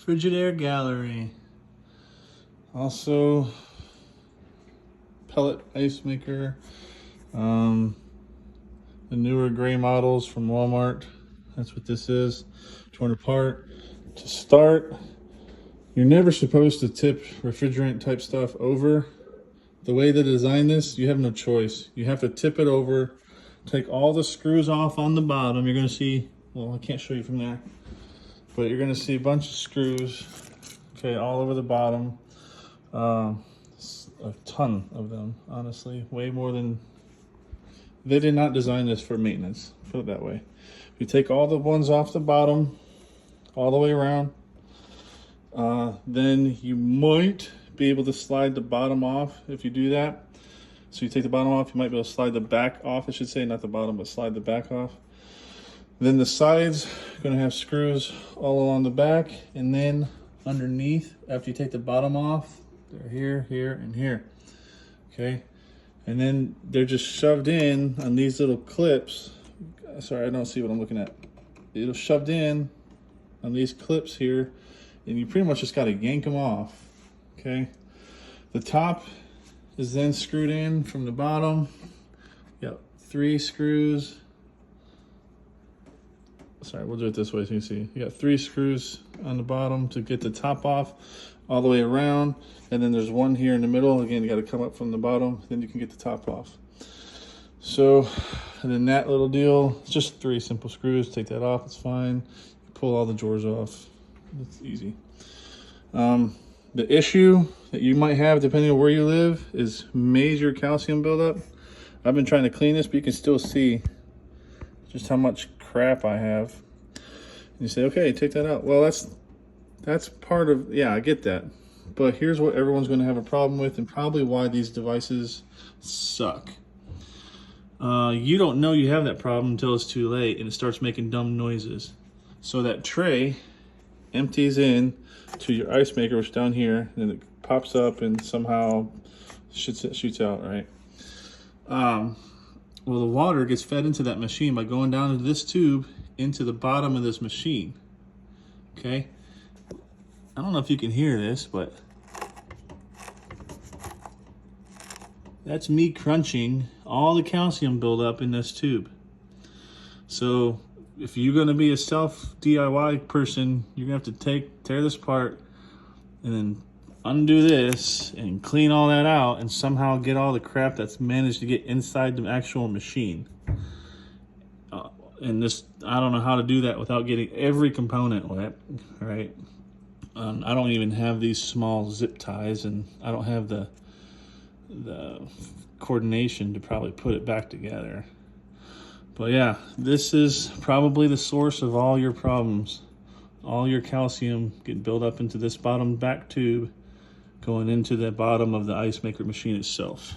Frigidaire gallery. Also, pellet ice maker. The newer gray models from Walmart. That's what this is. Torn apart. To start, you're never supposed to tip refrigerant type stuff over. The way they design this, you have no choice. You have to tip it over, take all the screws off on the bottom. You're gonna see, well, I can't show you from there, but you're gonna see a bunch of screws, okay, all over the bottom. A ton of them, honestly, way more than, they did not design this for maintenance, put it that way. You take all the ones off the bottom, all the way around, then you might be able to slide the bottom off if you do that. So you take the bottom off, you might be able to slide the back off, I should say, not the bottom, but slide the back off. Then the sides are gonna have screws all along the back, and then underneath, after you take the bottom off, they're here, here, and here, okay? And then they're just shoved in on these little clips. Sorry, I don't see what I'm looking at. It'll shoved in on these clips here, and you pretty much just gotta yank them off, okay? The top is then screwed in from the bottom. You got 3 screws. Sorry, we'll do it this way so you can see. You got 3 screws on the bottom to get the top off, all the way around, and then there's one here in the middle. Again, you got to come up from the bottom, then you can get the top off. So, and then that little deal, it's just 3 simple screws. Take that off, it's fine. You pull all the drawers off, it's easy. The issue that you might have, depending on where you live, is major calcium buildup. I've been trying to clean this, but you can still see just how much crap I have. And you say, okay, take that out. Well, that's part of, yeah, I get that. But here's what everyone's going to have a problem with, and probably why these devices suck. You don't know you have that problem until it's too late and it starts making dumb noises. So that tray empties in to your ice maker, which is down here, and then it pops up and somehow shoots out, right? Well, the water gets fed into that machine by going down into this tube into the bottom of this machine, okay? I don't know if you can hear this, but that's me crunching all the calcium buildup in this tube. So if you're gonna be a self DIY person, you're gonna have to tear this apart and then undo this and clean all that out and somehow get all the crap that's managed to get inside the actual machine. And this, I don't know how to do that without getting every component wet, right? I don't even have these small zip ties, and I don't have the coordination to probably put it back together. But yeah, this is probably the source of all your problems. All your calcium get built up into this bottom back tube going into the bottom of the ice maker machine itself.